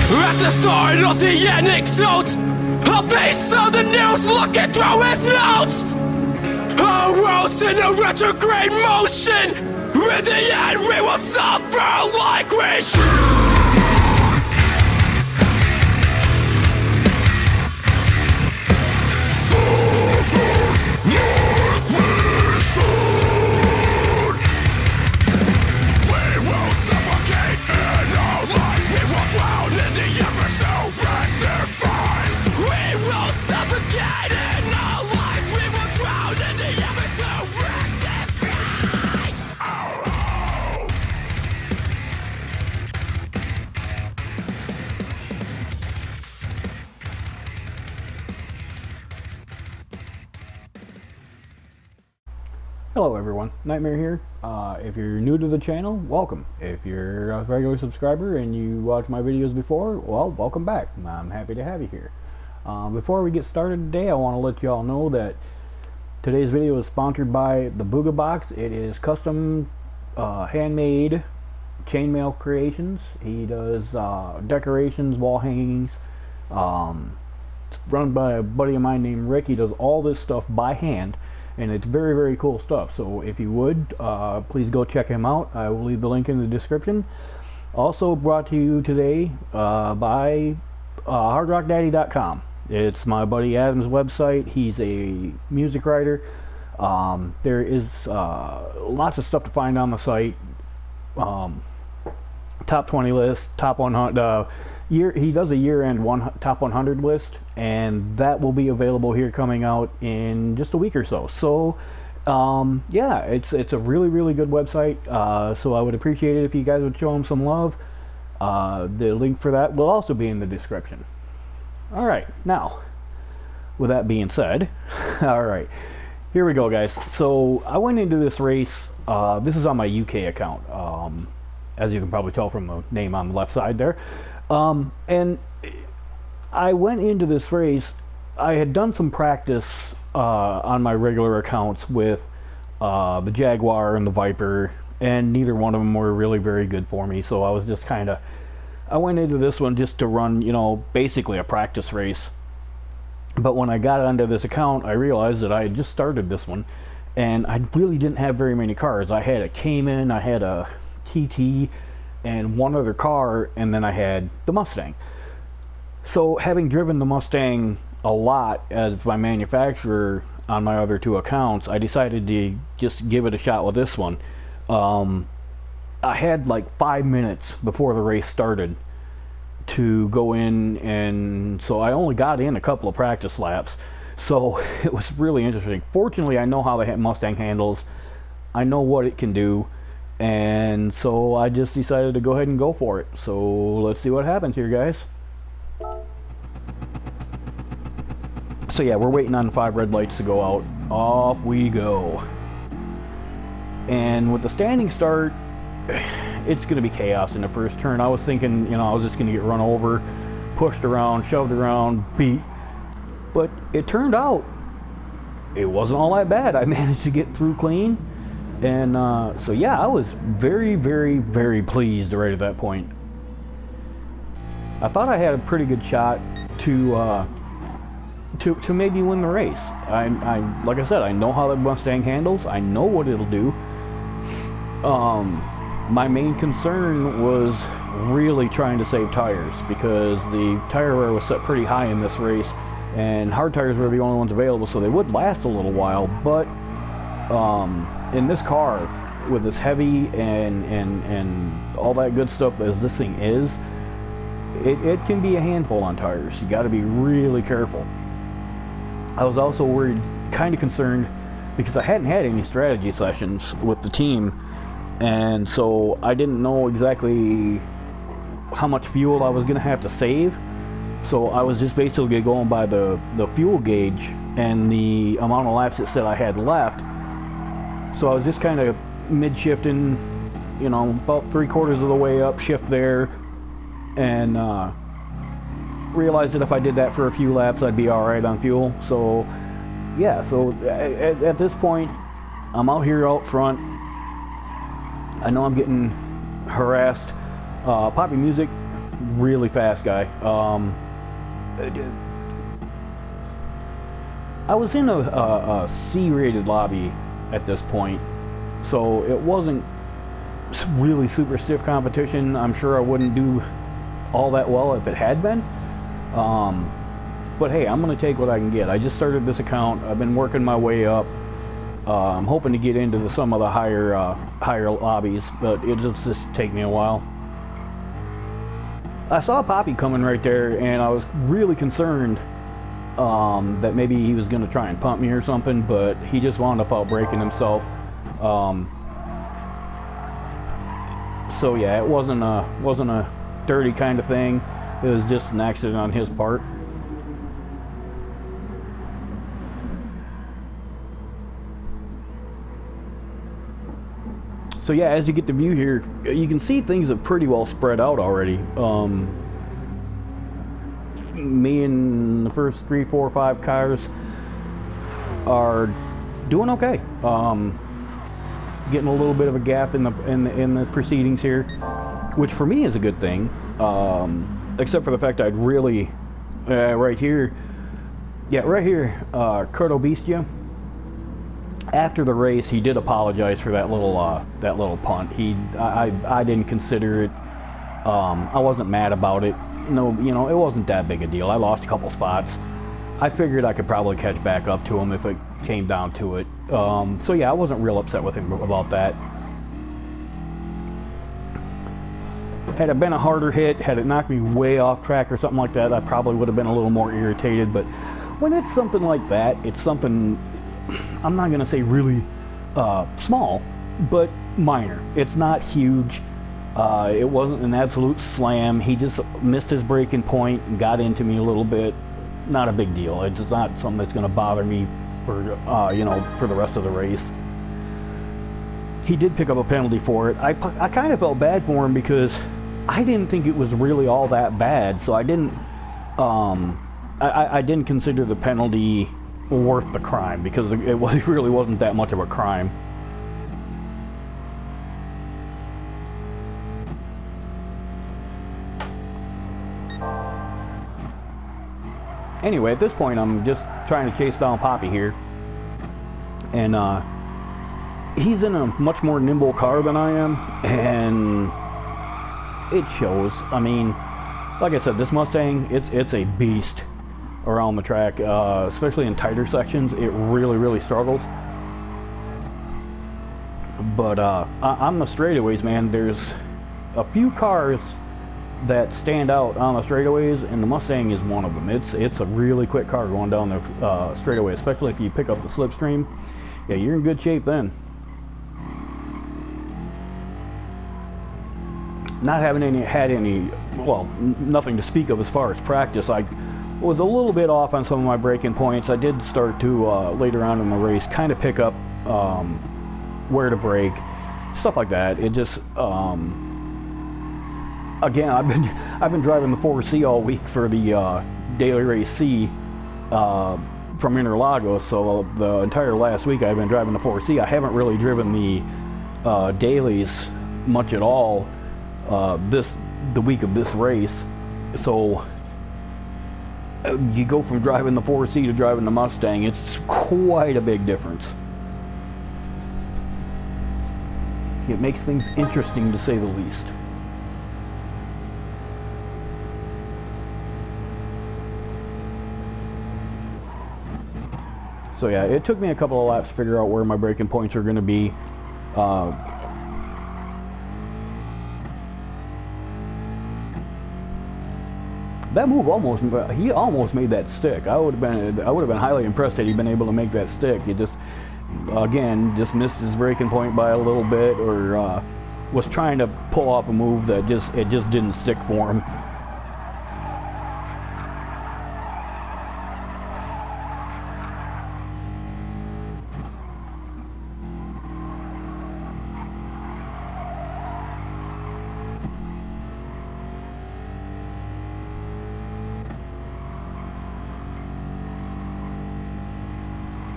At the start of the anecdote, a face on the news looking through his notes. A rose in a retrograde motion. In the end, we will suffer like we should. Hello everyone, Knightmare here. If you're new to the channel, welcome. If you're a regular subscriber and you watched my videos before, well, welcome back. I'm happy to have you here. Before we get started today, I want to let you all know that today's video is sponsored by the Booga Box. It is custom handmade chainmail creations. He does decorations, wall hangings. It's run by a buddy of mine named Rick. He does all this stuff by hand. And it's very, very cool stuff. So if you would, please go check him out. I will leave the link in the description. Also brought to you today by hardrockdaddy.com. It's my buddy Adam's website. He's a music writer. There is lots of stuff to find on the site. Top 20 list, top 100. He does a year-end top 100 list, and that will be available here coming out in just a week or so. So yeah, it's a really, really good website. So I would appreciate it if you guys would show him some love. The link for that will also be in the description. All right, now with that being said, all right, here we go, guys. So I went into this race. This is on my UK account, as you can probably tell from the name on the left side there. And I went into this race. I had done some practice on my regular accounts with the Jaguar and the Viper, and neither one of them were really very good for me. So I was just I went into this one just to run, you know, basically a practice race. But when I got onto this account, I realized that I had just started this one, and I really didn't have very many cars. I had a Cayman, I had a TT, and one other car, and then I had the Mustang. So having driven the Mustang a lot as my manufacturer on my other two accounts, I decided to just give it a shot with this one. I had like 5 minutes before the race started to go in, and so I only got in a couple of practice laps. So it was really interesting. Fortunately, I know how the Mustang handles. I know what it can do. And so I just decided to go ahead and go for it. So let's see what happens here, guys. So yeah, we're waiting on 5 red lights to go out. Off we go. And with the standing start, it's going to be chaos in the first turn. I was thinking, you know, I was just going to get run over, pushed around, shoved around, beat. But it turned out it wasn't all that bad. I managed to get through clean. And so yeah, I was very, very, very pleased right at that point. I thought I had a pretty good shot to maybe win the race. Like I said, I know how the Mustang handles. I know what it'll do. My main concern was really trying to save tires, because the tire wear was set pretty high in this race, and hard tires were the only ones available, so they would last a little while. But in this car, with as heavy and all that good stuff as this thing is, it can be a handful on tires. You got to be really careful. I was also worried, kind of concerned, because I hadn't had any strategy sessions with the team, and so I didn't know exactly how much fuel I was going to have to save. So I was just basically going by the fuel gauge and the amount of laps it said I had left. So I was just kind of mid-shifting, you know, about 3/4 of the way up, shift there, and realized that if I did that for a few laps, I'd be alright on fuel. So yeah, so at this point, I'm out here out front. I know I'm getting harassed. Poppy Music really fast guy. I was in a C-rated lobby at this point, so it wasn't really super stiff competition. I'm sure I wouldn't do all that well if it had been. But hey, I'm going to take what I can get. I just started this account. I've been working my way up. I'm hoping to get into some of the higher lobbies, but it'll just take me a while. I saw Poppy coming right there, and I was really concerned that maybe he was going to try and pump me or something, but he just wound up outbreaking himself. So yeah, it wasn't a dirty kind of thing. It was just an accident on his part. So yeah, as you get the view here, you can see things are pretty well spread out already. Me and the first 3, 4, 5 cars are doing okay. Getting a little bit of a gap in the proceedings here, which for me is a good thing. Except for the fact I'd really right here, Curto Bestia. After the race, he did apologize for that little punt. I didn't consider it. I wasn't mad about it. No, it wasn't that big a deal. I lost a couple spots. I figured I could probably catch back up to him if it came down to it. So yeah, I wasn't real upset with him about that. Had it been a harder hit, had it knocked me way off track or something like that, I probably would have been a little more irritated. But when it's something like that, it's something, I'm not going to say really small, but minor. It's not huge. It wasn't an absolute slam. He just missed his braking point and got into me a little bit. Not a big deal. It's just not something that's going to bother me for for the rest of the race. He did pick up a penalty for it. I kind of felt bad for him because I didn't think it was really all that bad, so I didn't I didn't consider the penalty worth the crime, because it really wasn't that much of a crime. Anyway, at this point, I'm just trying to chase down Poppy here, and he's in a much more nimble car than I am, and it shows. I mean, like I said, this Mustang, it's a beast around the track, especially in tighter sections. It really struggles. But on the straightaways, man, there's a few cars that stand out on the straightaways, and the Mustang is one of them. It's a really quick car going down the straightaway, especially if you pick up the slipstream. Yeah, you're in good shape then. Not having had any, well, nothing to speak of as far as practice. I was a little bit off on some of my braking points. I did start to later on in the race kind of pick up where to brake, stuff like that. It just again, I've been driving the 4C all week for the Daily Race C from Interlagos, so the entire last week I've been driving the 4C. I haven't really driven the dailies much at all the week of this race. So you go from driving the 4C to driving the Mustang, it's quite a big difference. It makes things interesting, to say the least. So yeah, it took me a couple of laps to figure out where my braking points are going to be. That move he almost made that stick. I would have been highly impressed had he been able to make that stick. He just, again, just missed his braking point by a little bit, or was trying to pull off a move that just didn't stick for him.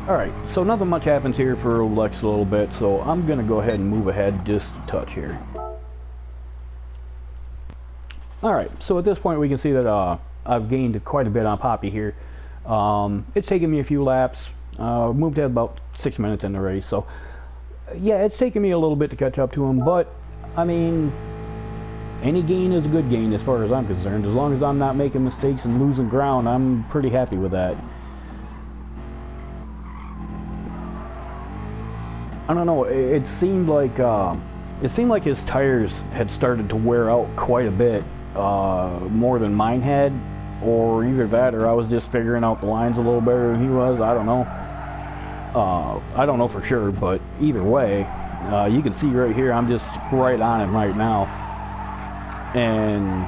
Alright, so nothing much happens here for Lex a little bit, so I'm going to go ahead and move ahead just a touch here. Alright, so at this point we can see that I've gained quite a bit on Poppy here. It's taken me a few laps. Moved at about 6 minutes in the race, so yeah, it's taken me a little bit to catch up to him, but I mean, any gain is a good gain as far as I'm concerned. As long as I'm not making mistakes and losing ground, I'm pretty happy with that. I don't know, it seemed like his tires had started to wear out quite a bit, more than mine had, or either that or I was just figuring out the lines a little better than he was. I don't know. I don't know for sure, but either way, you can see right here I'm just right on him right now, and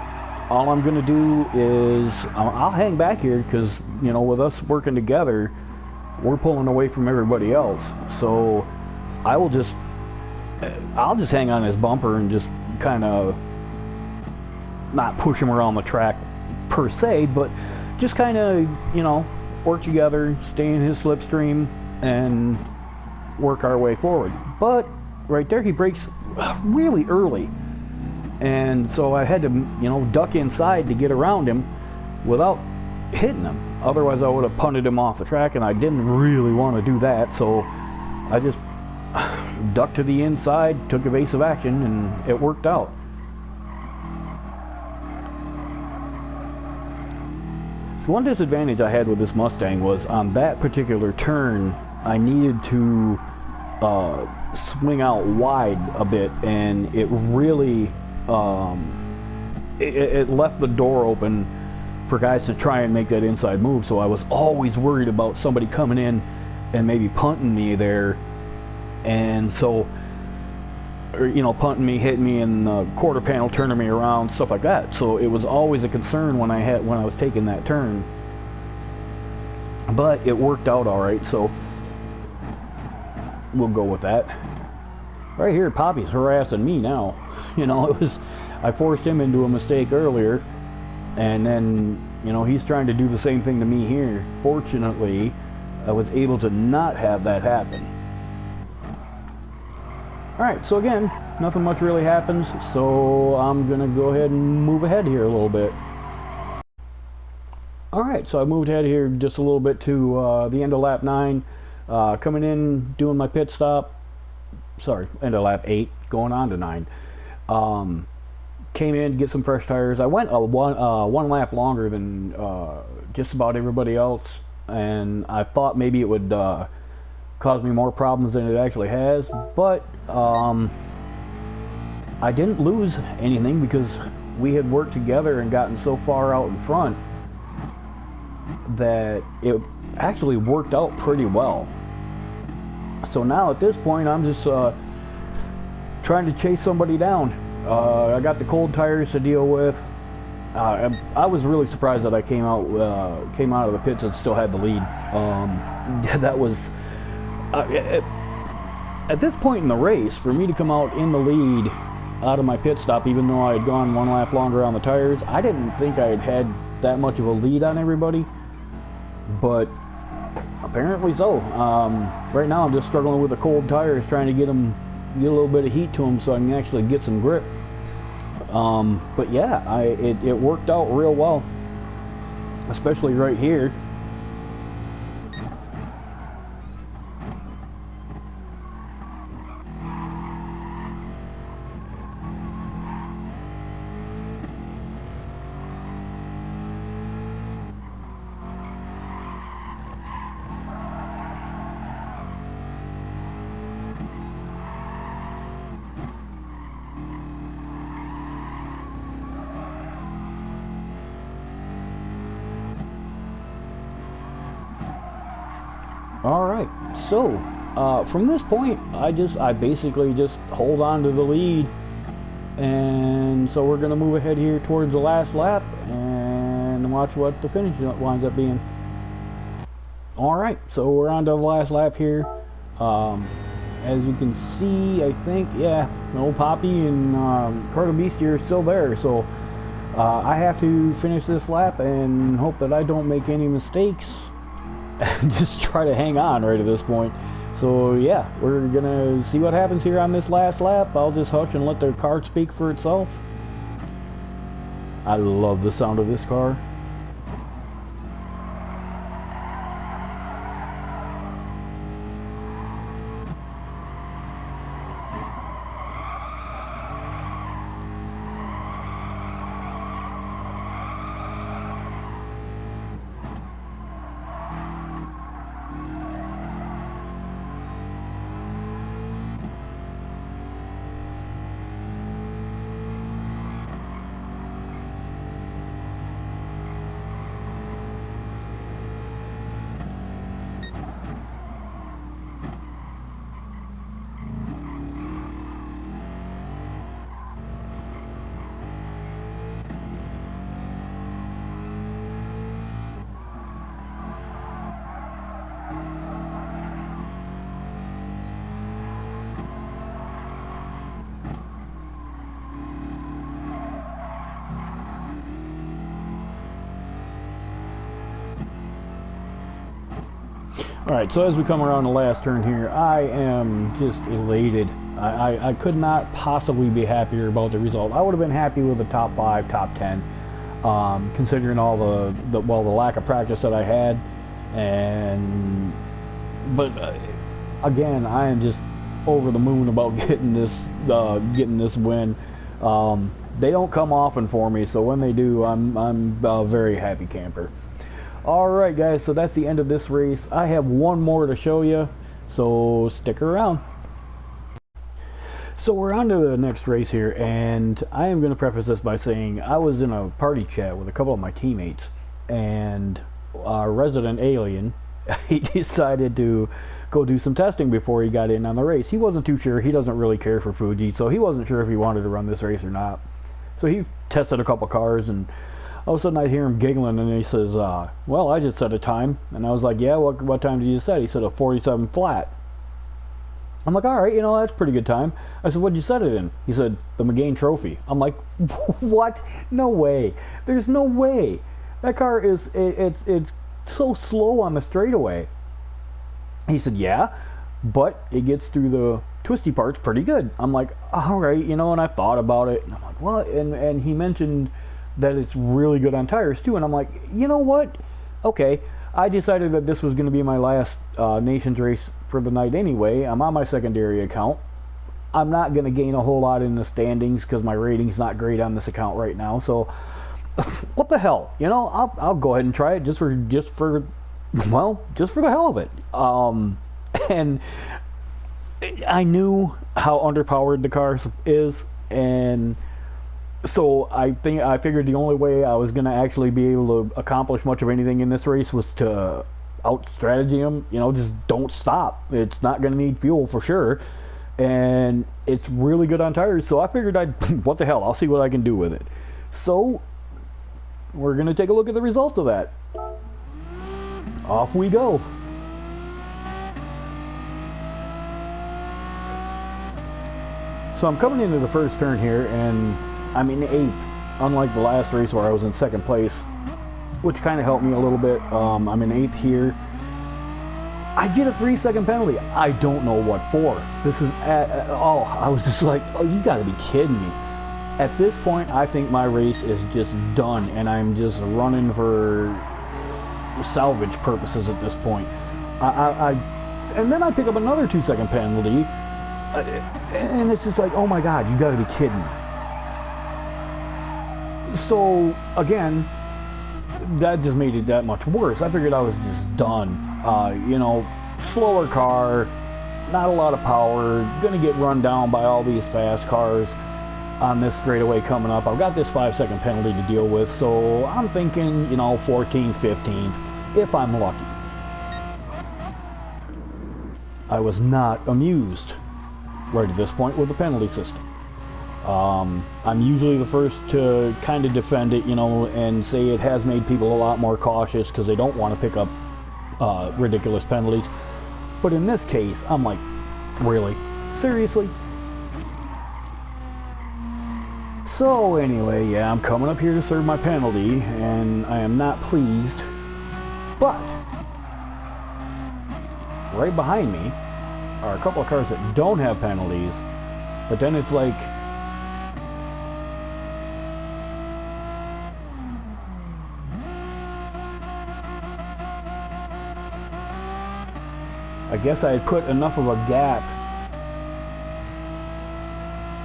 all I'm gonna do is I'll hang back here because, you know, with us working together, we're pulling away from everybody else. So I'll just hang on his bumper and just kind of not push him around the track per se, but just kind of, you know, work together, stay in his slipstream, and work our way forward. But right there he brakes really early, and so I had to, you know, duck inside to get around him without hitting him. Otherwise I would have punted him off the track, and I didn't really want to do that, so I just ducked to the inside, took evasive action, and it worked out. So one disadvantage I had with this Mustang was on that particular turn I needed to swing out wide a bit, and it really it left the door open for guys to try and make that inside move, so I was always worried about somebody coming in and maybe punting me there, and so, or, you know, punting me, hitting me in the quarter panel, turning me around, stuff like that. So it was always a concern when I was taking that turn, but it worked out all right, so we'll go with that. Right here, Poppy's harassing me now. You know, I forced him into a mistake earlier, and then, you know, he's trying to do the same thing to me here. Fortunately, I was able to not have that happen. Alright, so again, nothing much really happens, so I'm gonna go ahead and move ahead here a little bit. Alright, so I moved ahead here just a little bit to the end of lap 9, coming in, doing my pit stop, sorry, end of lap 8, going on to 9. Came in, get some fresh tires. I went one lap longer than just about everybody else, and I thought maybe it would cause me more problems than it actually has, but I didn't lose anything because we had worked together and gotten so far out in front that it actually worked out pretty well. So now at this point I'm just trying to chase somebody down. I got the cold tires to deal with. I was really surprised that I came out of the pits and still had the lead. That was at this point in the race, for me to come out in the lead out of my pit stop, even though I had gone one lap longer on the tires, I didn't think I had that much of a lead on everybody, but apparently so. Right now I'm just struggling with the cold tires, trying to get a little bit of heat to them so I can actually get some grip. But yeah, it worked out real well, especially right here. Alright, so from this point I basically just hold on to the lead, and so we're gonna move ahead here towards the last lap and watch what the finish winds up being. Alright, so we're on to the last lap here. As you can see, I think, yeah, old Poppy and Carter Beastie are still there, so I have to finish this lap and hope that I don't make any mistakes and just try to hang on right at this point. So yeah, we're gonna see what happens here on this last lap. I'll just hush and let the car speak for itself. I love the sound of this car. Alright, so as we come around the last turn here, I am just elated. I could not possibly be happier about the result. I would have been happy with the top 5, top 10, considering all the lack of practice that I had. But again, I am just over the moon about getting this win. They don't come often for me, so when they do, I'm a very happy camper. Alright guys, so that's the end of this race. I have one more to show you, so stick around. So we're on to the next race here, and I am going to preface this by saying I was in a party chat with a couple of my teammates, and our resident alien, he decided to go do some testing before he got in on the race. He wasn't too sure. He doesn't really care for Fuji, so he wasn't sure if he wanted to run this race or not. So he tested a couple cars, and all of a sudden I hear him giggling, and he says, well, I just set a time. And I was like, yeah, what time did you set? He said a 47 flat. I'm like, alright, you know, that's a pretty good time. I said, what'd you set it in? He said, the McGain Trophy. I'm like, what? No way. There's no way. That car is, it's so slow on the straightaway. He said, yeah, but it gets through the twisty parts pretty good. I'm like, alright, you know, and I thought about it. And I'm like, what? And he mentioned that it's really good on tires too, and I'm like, you know what, okay, I decided that this was going to be my last Nations race for the night anyway. I'm on my secondary account. I'm not going to gain a whole lot in the standings because my rating's not great on this account right now, so what the hell, you know, I'll go ahead and try it just for the hell of it. And I knew how underpowered the car is, and so I figured the only way I was going to actually be able to accomplish much of anything in this race was to out-strategy him. You know, just don't stop. It's not going to need fuel for sure. And it's really good on tires, so I figured what the hell, I'll see what I can do with it. So, we're going to take a look at the result of that. Off we go. So I'm coming into the first turn here, and I'm in 8th, unlike the last race where I was in 2nd place, which kind of helped me a little bit. I'm in 8th here. I get a 3-second penalty. I don't know what for. This is I was just like, oh, you gotta be kidding me. At this point, I think my race is just done, and I'm just running for salvage purposes at this point. And then I pick up another 2-second penalty, and it's just like, oh my god, you gotta be kidding me. So again, that just made it that much worse. I figured I was just done. You know, slower car, not a lot of power, gonna get run down by all these fast cars on this straightaway coming up. I've got this 5-second penalty to deal with, so I'm thinking, you know, 14th, 15th, if I'm lucky. I was not amused right at this point with the penalty system. I'm usually the first to kind of defend it, you know, and say it has made people a lot more cautious because they don't want to pick up ridiculous penalties. But in this case, I'm like, really? Seriously? So anyway, yeah, I'm coming up here to serve my penalty, and I am not pleased. But right behind me are a couple of cars that don't have penalties, but then it's like, I guess I had put enough of a gap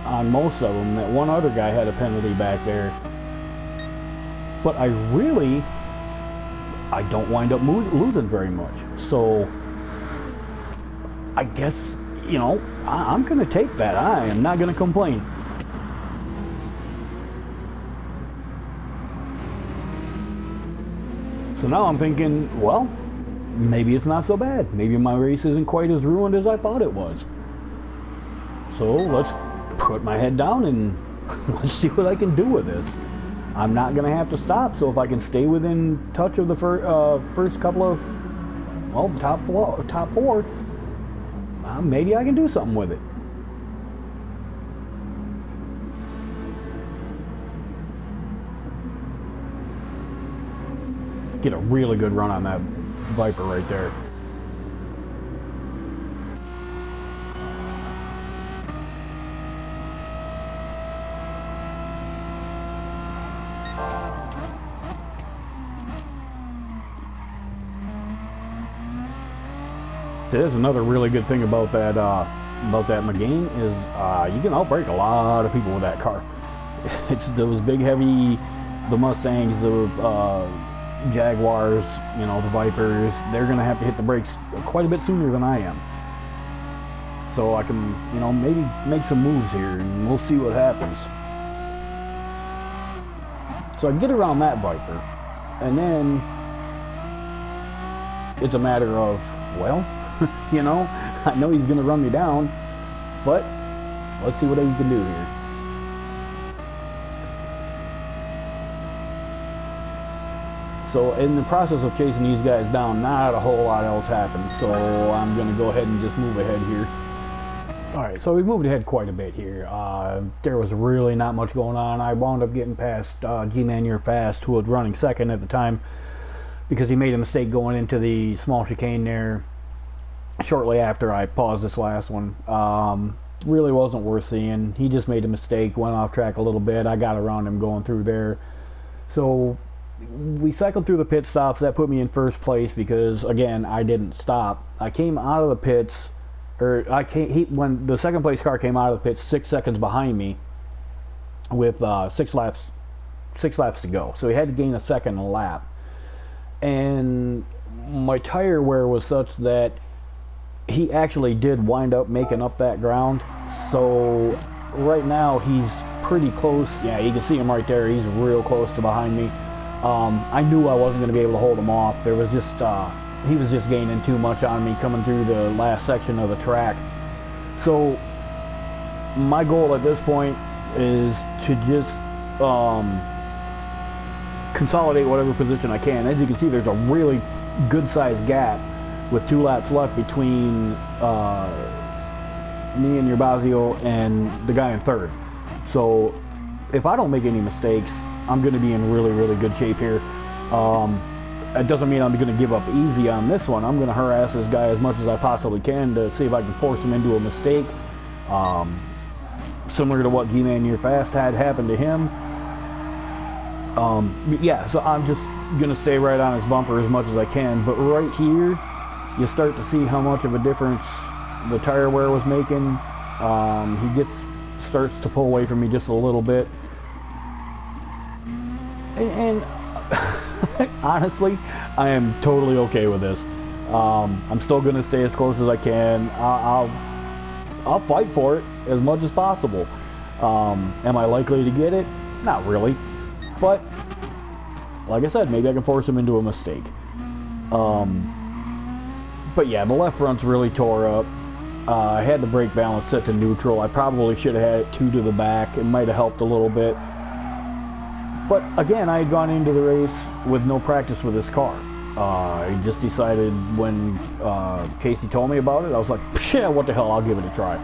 on most of them that one other guy had a penalty back there. But I don't wind up losing very much. So I guess, you know, I'm going to take that. I am not going to complain. So now I'm thinking, well, maybe it's not so bad. Maybe my race isn't quite as ruined as I thought it was. So let's put my head down and let's see what I can do with this. I'm not going to have to stop, so if I can stay within touch of the first couple of, well, the top four, maybe I can do something with it. Get a really good run on that Viper right there. See, that's another really good thing about that Megane is you can outbrake a lot of people with that car. It's those big, heavy, the Mustangs, the Jaguars, you know, the Vipers. They're gonna have to hit the brakes quite a bit sooner than I am. So I can, you know, maybe make some moves here, and we'll see what happens. So I get around that Viper, and then it's a matter of, well, you know, I know he's going to run me down, but let's see what he can do here. So in the process of chasing these guys down, not a whole lot else happened, so I'm going to go ahead and just move ahead here. Alright, so we moved ahead quite a bit here. There was really not much going on. I wound up getting past G-Man You're Fast, who was running second at the time, because he made a mistake going into the small chicane there shortly after I paused this last one. Really wasn't worth seeing. He just made a mistake, went off track a little bit. I got around him going through there. So we cycled through the pit stops. That put me in first place because, again, I didn't stop. I came out of the pits, or when the second place car came out of the pits 6 seconds behind me with 6 laps to go. So he had to gain a second lap. And my tire wear was such that he actually did wind up making up that ground. So right now he's pretty close. Yeah, you can see him right there. He's real close to behind me. I knew I wasn't going to be able to hold him off. There was just he was just gaining too much on me coming through the last section of the track. So my goal at this point is to just consolidate whatever position I can. As you can see, there's a really good sized gap with 2 laps left between me and Yerbazio and the guy in third. So if I don't make any mistakes, I'm going to be in really, really good shape here. It doesn't mean I'm going to give up easy on this one. I'm going to harass this guy as much as I possibly can to see if I can force him into a mistake. Similar to what G-Man You're Fast had happened to him. Yeah, so I'm just going to stay right on his bumper as much as I can. But right here, you start to see how much of a difference the tire wear was making. He starts to pull away from me just a little bit. And honestly, I am totally okay with this. I'm still going to stay as close as I can. I'll fight for it as much as possible. Am I likely to get it? Not really. But, like I said, maybe I can force him into a mistake. But yeah, the left front's really tore up. I had the brake balance set to neutral. I probably should have had it 2 to the back. It might have helped a little bit. But again, I had gone into the race with no practice with this car. I just decided when Casey told me about it, I was like, yeah, what the hell, I'll give it a try.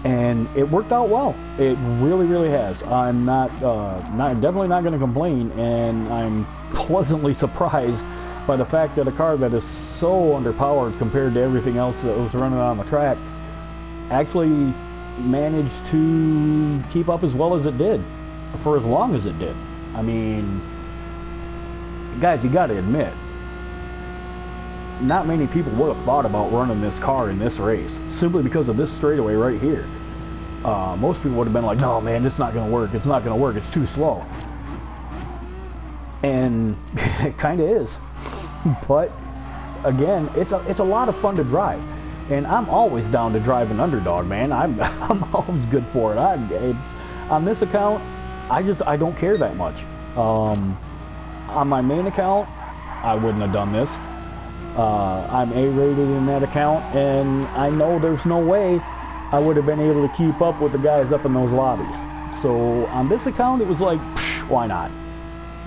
And it worked out well. It really, really has. I'm definitely not going to complain, and I'm pleasantly surprised by the fact that a car that is so underpowered compared to everything else that was running on the track actually managed to keep up as well as it did for as long as it did. I mean, guys, you got to admit, not many people would have thought about running this car in this race, simply because of this straightaway right here. Most people would have been like, no man, it's not going to work, it's not going to work, it's too slow. And it kind of is. But again, it's a lot of fun to drive. And I'm always down to drive an underdog, man. I'm always good for it. On this account, I don't care that much. On my main account, I wouldn't have done this. I'm A-rated in that account, and I know there's no way I would have been able to keep up with the guys up in those lobbies. So on this account, it was like, why not?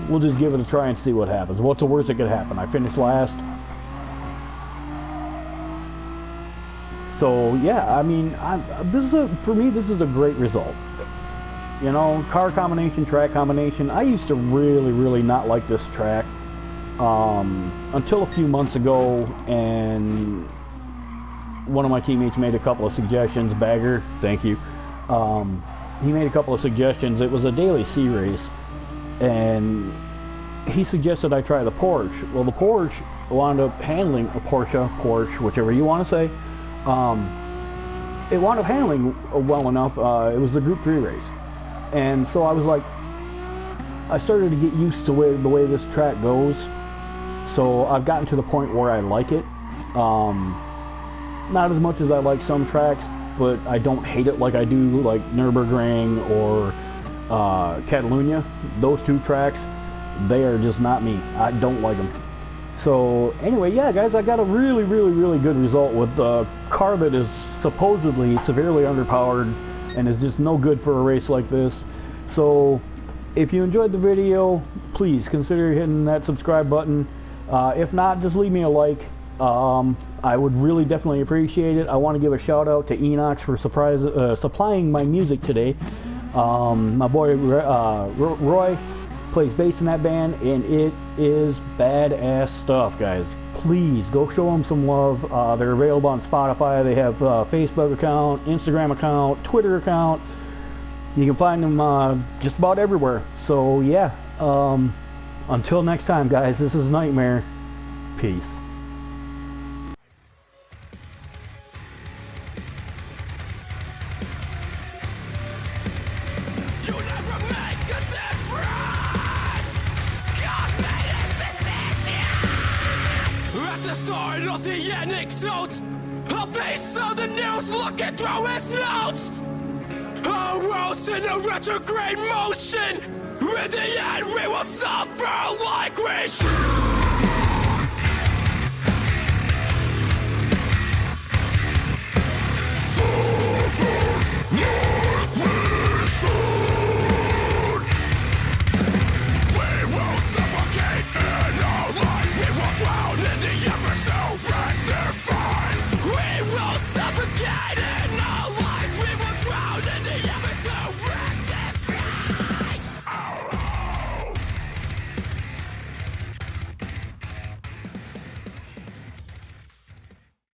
We'll just give it a try and see what happens. What's the worst that could happen? I finished last. So yeah, I mean, for me, this is a great result. You know, car combination, track combination. I used to really not like this track until a few months ago, and one of my teammates made a couple of suggestions. Bagger, thank you. He made a couple of suggestions. It was a daily C race, and he suggested I try the Porsche. Well, the Porsche wound up handling a Porsche, whichever you want to say. It wound up handling well enough. It was the Group 3 race. And so I was like, I started to get used to the way this track goes. So I've gotten to the point where I like it. Not as much as I like some tracks, but I don't hate it like I do like Nürburgring or Catalunya. Those two tracks, they are just not me. I don't like them. So anyway, yeah guys, I got a really good result with a car that is supposedly severely underpowered and is just no good for a race like this. So if you enjoyed the video, please consider hitting that subscribe button. If not, just leave me a like. I would really definitely appreciate it. I want to give a shout out to Enox for supplying my music today. My boy Roy plays bass in that band, and it is badass stuff, guys. Please go show them some love. They're available on Spotify. They have a Facebook account, Instagram account, Twitter account. You can find them just about everywhere. So yeah, until next time guys, this is Knightmare. Peace. You never make a difference. God made his decision. At the start of the anecdote, a face on the news looking through his notes. A rose in a retrograde motion. In the end, we will suffer like we should.